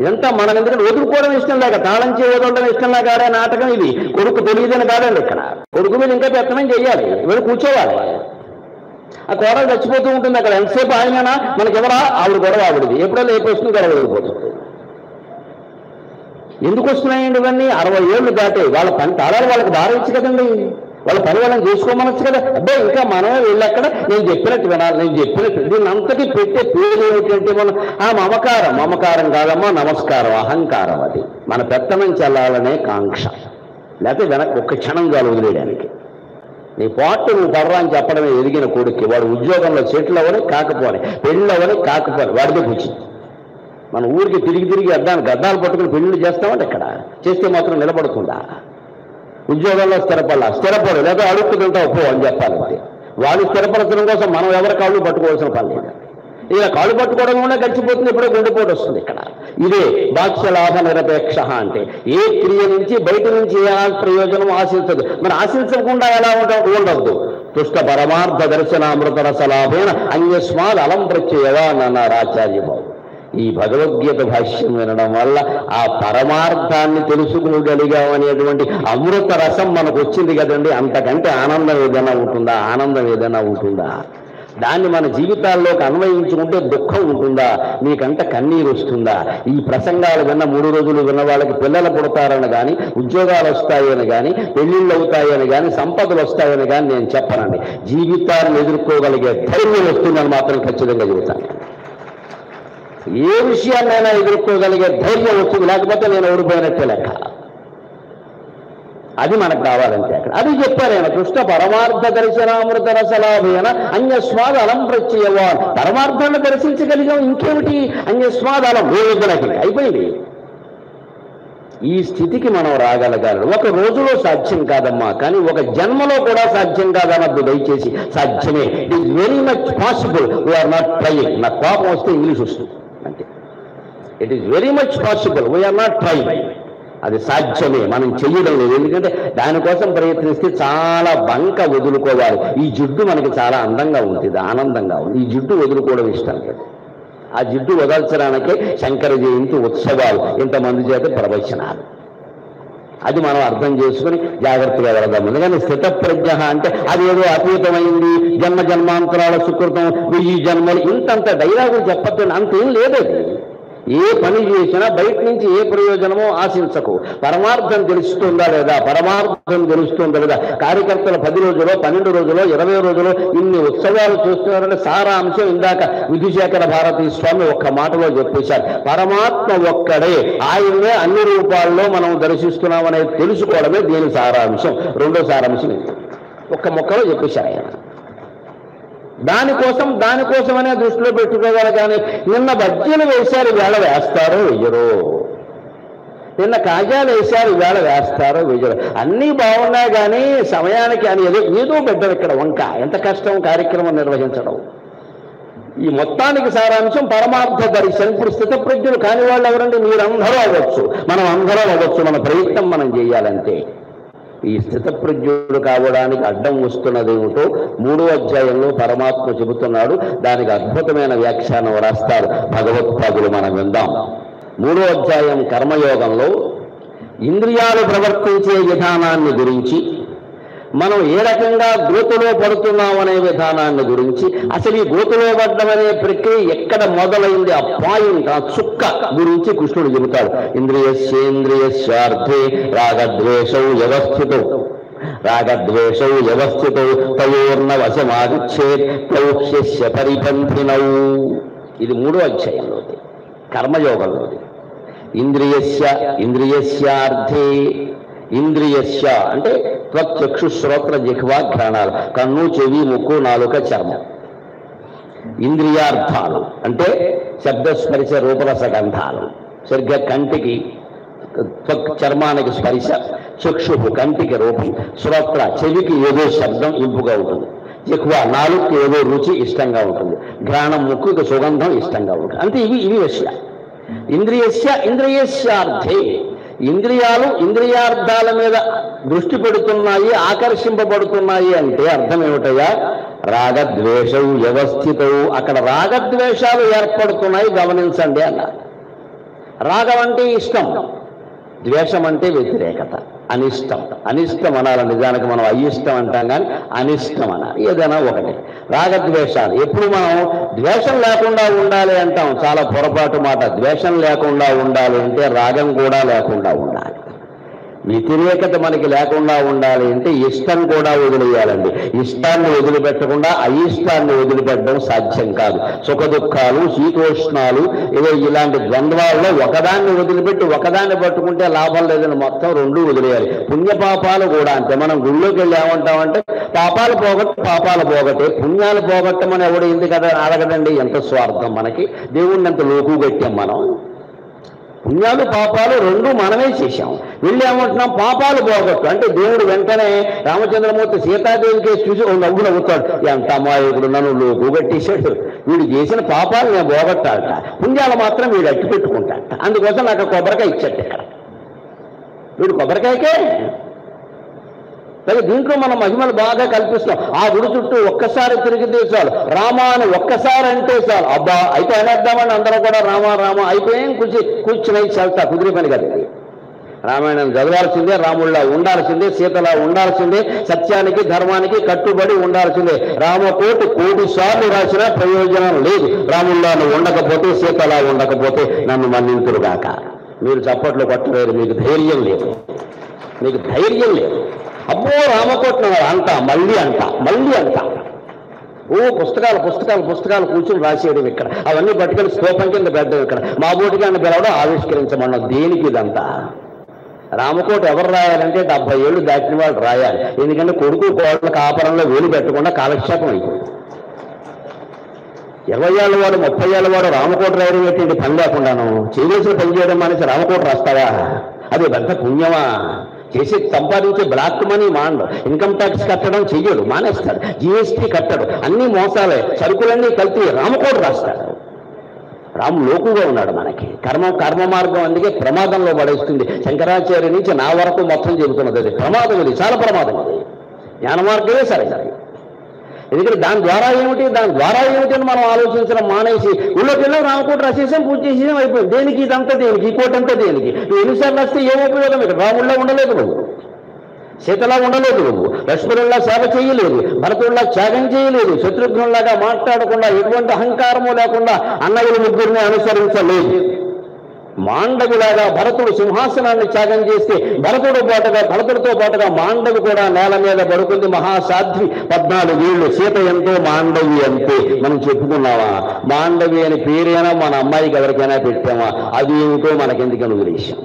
ఇదంతా మనం ఎందుకంటే వదులుకోవడం ఇష్టం లేక, తాళం చేయి వదలడం ఇష్టం లేక ఆడే నాటకం ఇది. కొడుకు తెలియదని కాదండి, ఇక్కడ కొడుకు మీద ఇంకా పెత్తనం చెయ్యాలి, వీళ్ళు కూర్చోవాలి. ఆ కోడలు చచ్చిపోతూ ఉంటుంది అక్కడ. ఎంతసేపు ఆయననా మనకెవరా, ఆవిడ గొడవ ఆవిడది, ఎప్పుడైనా ఏ ప్రశ్న గొడవ వెళ్ళిపోతుంది. ఎందుకు వస్తున్నాయండి ఇవన్నీ? 60 ఏళ్ళు దాటే వాళ్ళ పని తాళాలు వాళ్ళకి భారం ఇచ్చు కదండి, వాళ్ళ పని వాళ్ళని చేసుకోమనొచ్చు కదా. అబ్బే ఇంకా మనమే వెళ్ళక్కడ నేను చెప్పినట్టు వినాలి, నేను చెప్పినట్టు. దీన్ని అంతకీ పెట్టే పేరు ఏమిటంటే మనం మమకారం కాదమ్మా, నమస్కారం, అహంకారం. అది మన పెత్తనం చెల్లాలనే కాంక్ష. లేకపోతే వెనక్కి ఒక్క క్షణం చాలు వదిలేయడానికి. నీ పాటు నువ్వు పడరా అని చెప్పడమే ఎదిగిన కొడుక్కి. వాడు ఉద్యోగంలో సెటిల్ అవ్వని కాకపోని, పెళ్ళి అవ్వని కాకపోని, వాడిదే కూర్చుంది. మన ఊరికి తిరిగి గద్దాలు పట్టుకుని పెళ్లిళ్ళు చేస్తామంటే ఇక్కడ చేస్తే మాత్రం నిలబడుతుందా? ఉద్యోగంలో స్థిరపడు లేదా అడుగుతుంటావు పో అని చెప్పాలంటే. వాళ్ళు స్థిరపరచడం కోసం మనం ఎవరి కాళ్ళు పట్టుకోవాల్సిన పని లేదు. ఇక కాళ్ళు పట్టుకోవడం కూడా గడిచిపోతుంది, ఇప్పుడే గుండెపోటు వస్తుంది ఇక్కడ. ఇదే బాక్ష్యలాభ నిరపేక్ష అంటే. ఏ క్రియ నుంచి బయట నుంచి ఏ ప్రయోజనం ఆశించదు. మరి ఆశించకుండా ఎలా ఉండవద్దు. తుష్ట పరమార్థ దర్శనామృత రసలాభేన అన్యస్మాద్ అలం ప్రత్యయవా అన్నారు ఆచార్యబాబు. ఈ భగవద్గీత భాష్యం వినడం వల్ల ఆ పరమార్థాన్ని తెలుసుకోగలిగామనేటువంటి అమృత రసం మనకు వచ్చింది కదండి. అంతకంటే ఆనందం ఏదైనా ఉంటుందా? దాన్ని మన జీవితాల్లోకి అన్వయించుకుంటే దుఃఖం ఉంటుందా? నీకంట కన్నీరు వస్తుందా? ఈ ప్రసంగాలు విన్న 3 రోజులు విన్న వాళ్ళకి పిల్లలు పుడతారని కానీ, ఉద్యోగాలు వస్తాయని కానీ, పెళ్లిళ్ళు అవుతాయని కానీ, సంపదలు వస్తాయని కానీ నేను చెప్పనండి. జీవితాన్ని ఎదుర్కోగలిగే ధైర్యం వస్తుందని మాత్రం ఖచ్చితంగా చెబుతాను. ఏ విషయాన్నైనా ఎదుర్కోగలిగే ధైర్యం వస్తుంది, లేకపోతే నేను ఓడిపోయినట్టే లెక్క. అది మనకు కావాలంటే అక్కడ అది చెప్పారు ఆయన. కృష్ణ పరమార్థ దర్శనామృత రసలాభేన అన్యస్వాద అలం ప్రత్యయవా. పరమార్థాన్ని దర్శించగలిగాం, ఇంకేమిటి అన్యస్వాద అలం వేదనకి అయిపోయింది. ఈ స్థితికి మనం రాగలగాలి. ఒక రోజులో సాధ్యం కాదమ్మా, కానీ ఒక జన్మలో కూడా సాధ్యం కాదన్నది దయచేసి. సాధ్యమే. It is very much possible. We are not trying. నాకు కోపం వస్తే ఇంగ్లీష్ వస్తుంది అంటే. It is very much possible, we are not trying. అది సాధ్యమే, మనం చెయ్యడం లేదు. ఎందుకంటే దానికోసం ప్రయత్నిస్తే చాలా బంక వదులుకోవాలి. ఈ జిడ్డు మనకి చాలా అందంగా ఉంటుంది, ఆనందంగా ఉంది. ఈ జిడ్డు వదులుకోవడం ఇష్టం లేదు. ఆ జిడ్డు వదల్చడానికే శంకర జయంతి ఉత్సవాలు, ఇంతమంది చేత ప్రవచనాలు. అది మనం అర్థం చేసుకుని జాగ్రత్తగా వెళదాం. ఎందుకంటే స్థితప్రజ్ఞ అంటే అది ఏదో అతీతమైంది, జన్మాంతరాల సుకృతం, 1000 జన్మలు, ఇంతంత డైలాగులు చెప్పద్దు. అంతేం లేదది. ఏ పని చేసినా బయట నుంచి ఏ ప్రయోజనమో ఆశించకు. పరమార్థం తెలుస్తుందా లేదా, కార్యకర్తలు 10 రోజులో 12 రోజులో 20 రోజులో ఇన్ని ఉత్సవాలు చూస్తున్నారంటే సారాంశం ఇందాక విధుశేఖర భారతీ స్వామి ఒక్క మాటలో చెప్పేశారు. పరమాత్మ ఒక్కడే, ఆయన్నే అన్ని రూపాల్లో మనం దర్శిస్తున్నామనేది తెలుసుకోవడమే దీని సారాంశం. రెండో సారాంశం ఒక్క మొక్కలో చెప్పేశారు ఆయన. దానికోసమనే దృష్టిలో పెట్టుకోవాలి. కానీ నిన్న బజ్జీలు వేశారు, వేళ వేస్తారో వెయ్యరో. నిన్న కాజాలు వేశారు, వేళ వేస్తారో వెయ్యరో. అన్నీ బాగున్నాయి కానీ సమయానికి అని ఏదో పెట్టారు ఇక్కడ వంక. ఎంత కష్టం కార్యక్రమం నిర్వహించడం. ఈ మొత్తానికి సారాంశం పరమార్థ దర్శనం. ఇప్పుడు స్థితప్రజ్ఞులు కాని వాళ్ళు ఎవరండి? మీరందరూ అవ్వచ్చు, మనం అందరూ అవ్వచ్చు. మన ప్రయత్నం మనం చేయాలంటే. ఈ స్థితప్రజ్ఞుడు కావడానికి అడ్డం వస్తున్నదేమిటో 3వ అధ్యాయంలో పరమాత్మ చెబుతున్నాడు. దానికి అద్భుతమైన వ్యాఖ్యానం రాస్తారు భగవత్పాదులు. మనం విందాం. 3వ అధ్యాయం కర్మయోగంలో ఇంద్రియాలు ప్రవర్తించే విధానాన్ని గురించి, మనం ఏ రకంగా గోతులో పడుతున్నామనే విధానాన్ని గురించి, అసలు ఈ గోతులో పడ్డం అనే ప్రక్రియ ఎక్కడ మొదలైంది, ఆ పాయింట్, ఆ చుక్క గురించి కృష్ణుడు చెబుతాడు. ఇంద్రియస్యేంద్రియస్యార్థే రాగద్వేషౌ వ్యవస్థితౌ తయోర్న వశమాగచ్చేత్ తౌహ్యస్య పరిపంథినౌ. ఇది 3వ అధ్యాయంలోది, కర్మయోగంలోది. ఇంద్రియస్యార్థే, ఇంద్రియస్య అంటే త్వక్చక్షు శ్రోత్ర జిహ్వ ఘ్రాణాలు, కన్ను చెవి ముక్కు నాలుక చర్మం. ఇంద్రియార్థాలు అంటే శబ్దస్పర్శ రూపరసగంధాలు. సరిగ్గా కంటికి చర్మానికి స్పర్శ, చక్షు కంటికి రూపం, శ్రోత్ర చెవికి ఏదో శబ్దం ఇంపుగా ఉంటుంది, జిహ్వ నాలుగుకి ఏదో రుచి ఇష్టంగా ఉంటుంది, ఘ్రాణం ముక్కుకి సుగంధం ఇష్టంగా ఉంటుంది. అంటే ఇవి విషయాలు. ఇంద్రియార్థే, ఇంద్రియాలు ఇంద్రియార్థాల మీద దృష్టి పెడుతున్నాయి, ఆకర్షింపబడుతున్నాయి అంటే అర్థం ఏమిటయ్యా? రాగద్వేషం వ్యవస్థితం. అక్కడ రాగద్వేషాలు ఏర్పడుతున్నాయి, గమనించండి అన్నారు. రాగం అంటే ఇష్టం, ద్వేషం అంటే వ్యతిరేకత, అనిష్టం. అనిష్టం అనాలి, నిజానికి మనం అయిష్టం అంటాం కానీ అనిష్టం అనాలి, ఏదైనా ఒకటి. రాగద్వేషాలు, ఎప్పుడు మనం ద్వేషం లేకుండా ఉండాలి అంటాం, చాలా పొరపాటు మాట. ద్వేషం లేకుండా ఉండాలి అంటే రాగం కూడా లేకుండా ఉండాలి. వ్యతిరేకత మనకి లేకుండా ఉండాలి అంటే ఇష్టం కూడా వదిలేయాలండి. ఇష్టాన్ని వదిలిపెట్టకుండా అయిష్టాన్ని వదిలిపెట్టడం సాధ్యం కాదు. సుఖ దుఃఖాలు, శీతోష్ణాలు, ఏదో ఇలాంటి ద్వంద్వాల్లో ఒకదాన్ని వదిలిపెట్టి ఒకదాన్ని పట్టుకుంటే లాభం లేదని మొత్తం రెండూ వదిలేయాలి. పుణ్యపాపాలు కూడా అంతే. మనం గుళ్ళోకి వెళ్ళి ఏమంటామంటే పాపాలు పోగొట్టే పుణ్యాలు పోగొట్టమని ఎవడు ఎందుకు కదా అడగదండి. ఎంత స్వార్థం మనకి, దేవుణ్ణి ఎంత లోకు పెట్టాం మనం. పుణ్యాలు పాపాలు రెండూ మనమే చేశాం. వీళ్ళు ఏమంటున్నాం పాపాలు పోగొట్టు అంటే దేవుడు వెంటనే రామచంద్రమూర్తి సీతాదేవి కేసు చూసి నవ్వు నవ్వుతాడు, ఎంత అమాయకుడు నన్ను లోకు పెట్టేశాడు, వీడు చేసిన పాపాలు నేను పోగొట్టాడట, పుణ్యాలు మాత్రం వీడు అట్టి పెట్టుకుంటాడట. అందుకోసం నాకు కొబ్బరికాయ ఇచ్చాడు. ఇక్కడ వీడు కొబ్బరికాయకే. సరే, దీంట్లో మనం మహిమలు బాగా కల్పిస్తాం. ఆ గుడి చుట్టూ ఒక్కసారి తిరిగితే చాలు, రామా అని ఒక్కసారి అంటే చాలు, అబ్బా అయితే అనేద్దామని అందరూ కూడా రామా రామా అయిపోయి కూర్చుని చల్తా కుదిరి పని కదా. రామాయణం చదవాల్సిందే, రాముళ్ళ ఉండాల్సిందే, సీతలా ఉండాల్సిందే, సత్యానికి ధర్మానికి కట్టుబడి ఉండాల్సిందే. రామకోటి 1,000,000 సార్లు రాసినా ప్రయోజనం లేదు. రాముళ్ళ ఉండకపోతే, సీతలా ఉండకపోతే నన్ను మన్నింతురుగాక. మీరు చప్పట్లు కొట్టలేరు, మీకు ధైర్యం లేదు, మీకు ధైర్యం లేదు. అబ్బో రామకోట అంటా, మళ్ళీ అంటా. ఓ పుస్తకాలు కూర్చుని రాసేయడం ఇక్కడ, అవన్నీ పట్టుకొని స్తూపం కింద పెట్టడం ఇక్కడ, మా బోటిగాన్ని పిలవడం, ఆవిష్కరించమన్నాం. దేనికి ఇదంతా? రామకోట ఎవరు రాయాలంటే 70 ఏళ్ళు దాటిన వాళ్ళు రాయాలి. ఎందుకంటే కొడుకు కోడల కాపరంలో వేలు పెట్టకుండా కాలక్షేపం అయిపోయింది. 20 ఏళ్ళ వాడు 30 ఏళ్ళ వాడు రామకోట రాయడం ఏంటి పని లేకుండాను? చేయవలసిన పని చేయడం మానేసి రామకోట రాస్తావా? అది పెద్ద పుణ్యమా? చేసి సంపాదించే బ్లాక్ మనీ మాండు, ఇన్కమ్ ట్యాక్స్ కట్టడం చెయ్యడు, మానేస్తాడు, జిఎస్టీ కట్టడు, అన్ని మోసాలే, సరుకులన్నీ కలిపి రామకోట రాస్తాడు. రాము లోకుగా ఉన్నాడు మనకి. కర్మ మార్గం అందుకే ప్రమాదంలో పడేస్తుంది. శంకరాచార్య నుంచి నా వరకు మొత్తం చెబుతున్నది అది ప్రమాదం, ఇది చాలా ప్రమాదం. అది జ్ఞాన మార్గమే సరే. ఎందుకంటే దాని ద్వారా ఏమిటి అని మనం ఆలోచించడం మానేసి ఊళ్ళోకి వెళ్ళాం, రామకోట రాసేసాం, పూజ చేసేసాం, అయిపోయింది. దేనికి ఇదంతా దేనికి? ఈ కోట అంతా దేనికి? నువ్వు ఎన్నిసార్లు వస్తే ఏం ఉపయోగం? ఇక్కడ రాముళ్ళ ఉండలేదు నువ్వు, సీతలా ఉండలేదు నువ్వు, లక్ష్మణుల్లా సేవ చేయలేదు, భరతుల్లా త్యాగం చేయలేదు, శత్రుఘ్నుల్లాగా మాట్లాడకుండా, ఎటువంటి అహంకారము లేకుండా అన్నయ్యల ముగ్గురిని అనుసరించలేదు. మాండవిలాగా భరతుడు సింహాసనాన్ని త్యాగం చేస్తే భరతుడితో పాటుగా మాండవి కూడా నేల మీద పడుకుంది. మహాసాధ్వి 14 ఏళ్ళు. సీత ఎంతో, మాండవి అంతే. మనం చెప్పుకున్నావా? మాండవి అని పేరైనా మన అమ్మాయికి ఎవరికైనా పెట్టామా? అది ఏమిటో మనకెందుకని వదిలేశాం.